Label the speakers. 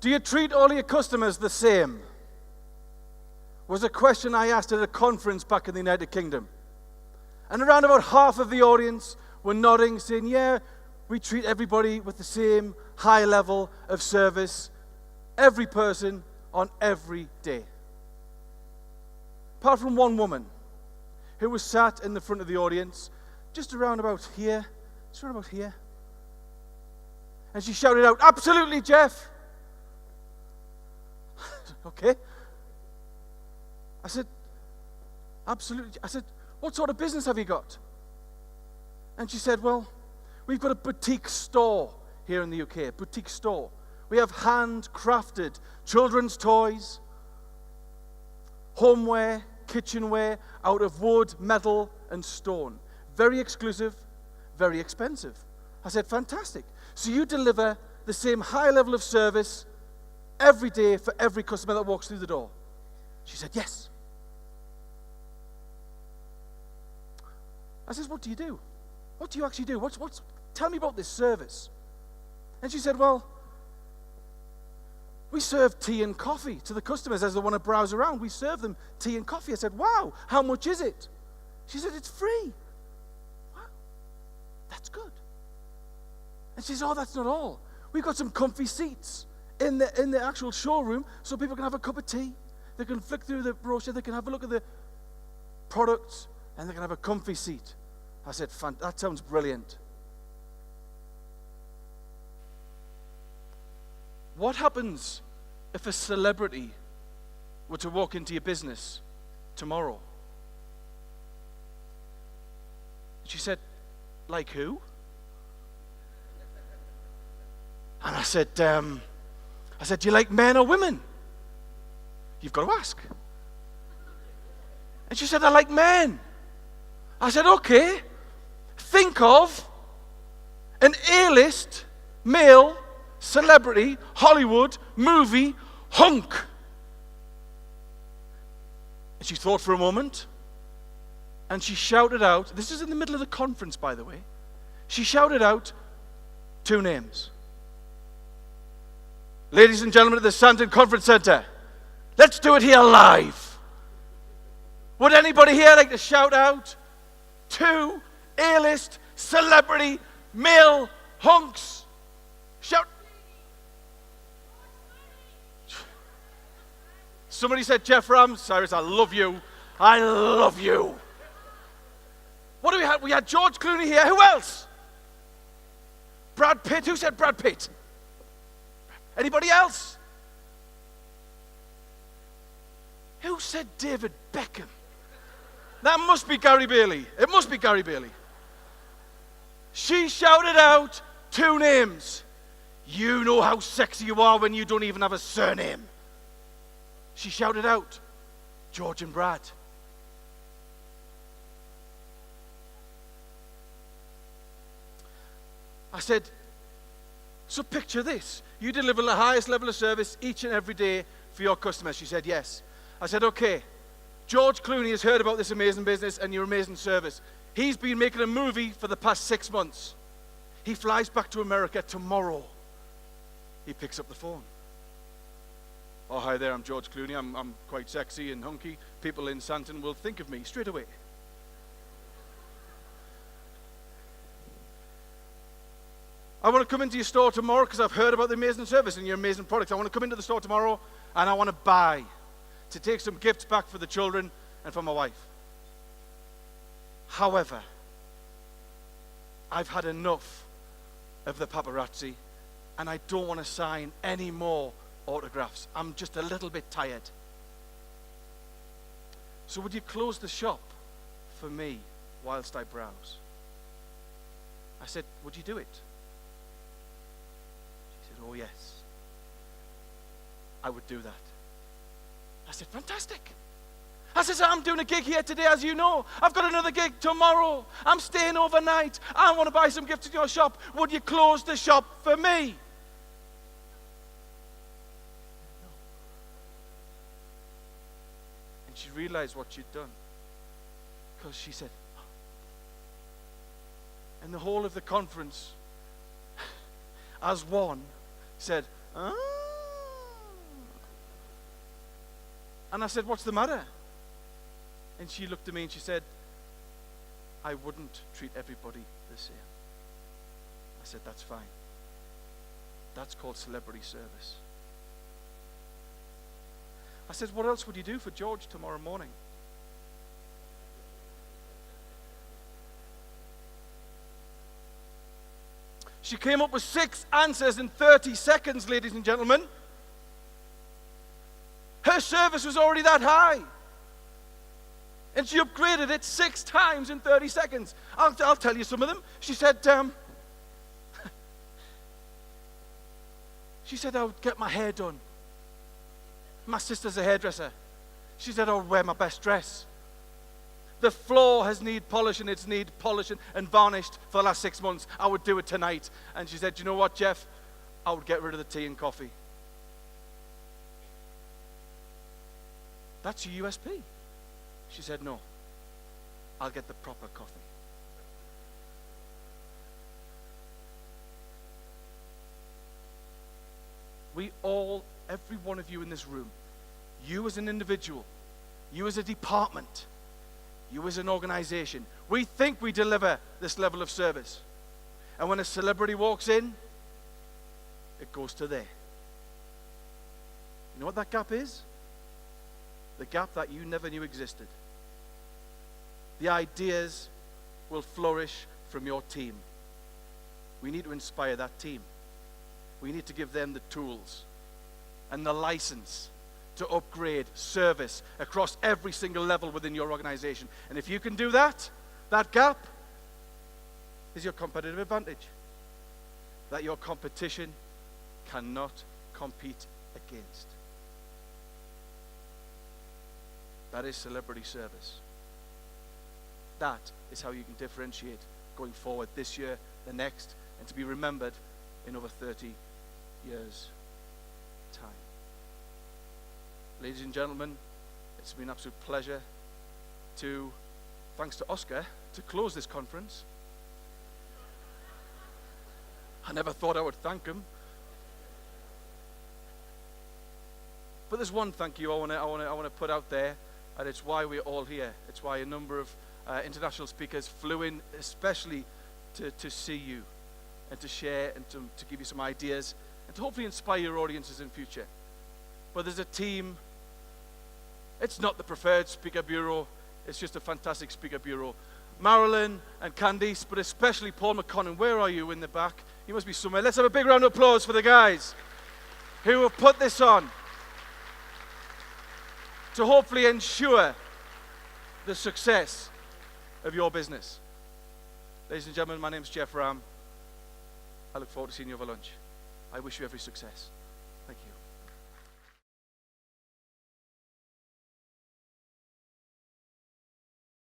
Speaker 1: Do you treat all your customers the same? Was a question I asked at a conference back in the United Kingdom. And around about half of the audience were nodding, saying, yeah, we treat everybody with the same high level of service, every person on every day. Apart from one woman who was sat in the front of the audience, just around about here, and she shouted out, absolutely, Geoff. Okay. I said, absolutely. I said, what sort of business have you got? And she said, well, we've got a boutique store here in the UK, a boutique store. We have handcrafted children's toys, homeware, kitchenware out of wood, metal, and stone. Very exclusive, very expensive. I said, fantastic. So you deliver the same high level of service every day for every customer that walks through the door? She said, yes. I said, what do you do? What do you actually do? Tell me about this service. And she said, well, we serve tea and coffee to the customers as they want to browse around. We serve them tea and coffee. I said, wow, how much is it? She said, it's free. Wow, that's good. And she says, oh, that's not all. We've got some comfy seats in the actual showroom so people can have a cup of tea. They can flick through the brochure. They can have a look at the products, and they can have a comfy seat. I said, that sounds brilliant. What happens if a celebrity were to walk into your business tomorrow? She said, like who? And I said, do you like men or women? You've got to ask. And she said, I like men. I said, okay. Think of an A-list male celebrity, Hollywood, movie, hunk. And she thought for a moment, and she shouted out, this is in the middle of the conference, by the way. She shouted out 2 names. Ladies and gentlemen at the Santon Conference Center, let's do it here live. Would anybody here like to shout out 2 A-list celebrity male hunks? Shout. Somebody said Geoff Ramm. Cyrus, I love you. I love you. What do we have? We had George Clooney here. Who else? Brad Pitt. Who said Brad Pitt? Anybody else? Who said David Beckham? That must be Gary Bailey. It must be Gary Bailey. She shouted out 2 names. You know how sexy you are when you don't even have a surname. She shouted out George and Brad. I said, so picture this. You deliver the highest level of service each and every day for your customers. She said, yes. I said, okay. George Clooney has heard about this amazing business and your amazing service. He's been making a movie for the past 6 months. He flies back to America tomorrow. He picks up the phone. Oh, hi there, I'm George Clooney. I'm quite sexy and hunky. People in Santon will think of me straight away. I want to come into your store tomorrow because I've heard about the amazing service and your amazing products. I want to come into the store tomorrow and I want to buy, to take some gifts back for the children and for my wife. However, I've had enough of the paparazzi and I don't want to sign any more autographs. I'm just a little bit tired. So would you close the shop for me whilst I browse? I said, would you do it? She said, oh yes, I would do that. I said, fantastic. I said, I'm doing a gig here today, as you know. I've got another gig tomorrow. I'm staying overnight. I want to buy some gifts in your shop. Would you close the shop for me? And she realized what she'd done. Because she said, and the whole of the conference, as one, said, ah. And I said, what's the matter? And she looked at me and she said, I wouldn't treat everybody the same. I said, that's fine. That's called celebrity service. I said, what else would you do for George tomorrow morning? She came up with 6 answers in 30 seconds, ladies and gentlemen. Her service was already that high. And she upgraded it 6 times in 30 seconds. I'll tell you some of them. She said, I would get my hair done. My sister's a hairdresser. She said, I would wear my best dress. The floor has need polishing. It's need polishing and varnished for the last 6 months. I would do it tonight. And she said, you know what, Geoff? I would get rid of the tea and coffee. That's your USP. She said, no, I'll get the proper coffee. We all, every one of you in this room, you as an individual, you as a department, you as an organization, we think we deliver this level of service. And when a celebrity walks in, it goes to there. You know what that gap is? The gap that you never knew existed. The ideas will flourish from your team. We need to inspire that team. We need to give them the tools and the license to upgrade service across every single level within your organization. And if you can do that, that gap is your competitive advantage that your competition cannot compete against. That is celebrity service. That is how you can differentiate going forward this year, the next, and to be remembered in over 30 years' time. Ladies and gentlemen, it's been an absolute pleasure to, thanks to Oscar, to close this conference. I never thought I would thank him. But there's one thank you I want to put out there, and it's why we're all here. It's why a number of international speakers flew in, especially to see you and to share and to give you some ideas and to hopefully inspire your audiences in future. But there's a team. It's not the preferred speaker bureau. It's just a fantastic speaker bureau. Marilyn and Candice, but especially Paul McConnell. Where are you in the back? You must be somewhere. Let's have a big round of applause for the guys who have put this on to hopefully ensure the success of your business. Ladies and gentlemen, my name is Geoff Ramm. I look forward to seeing you over lunch. I wish you every success.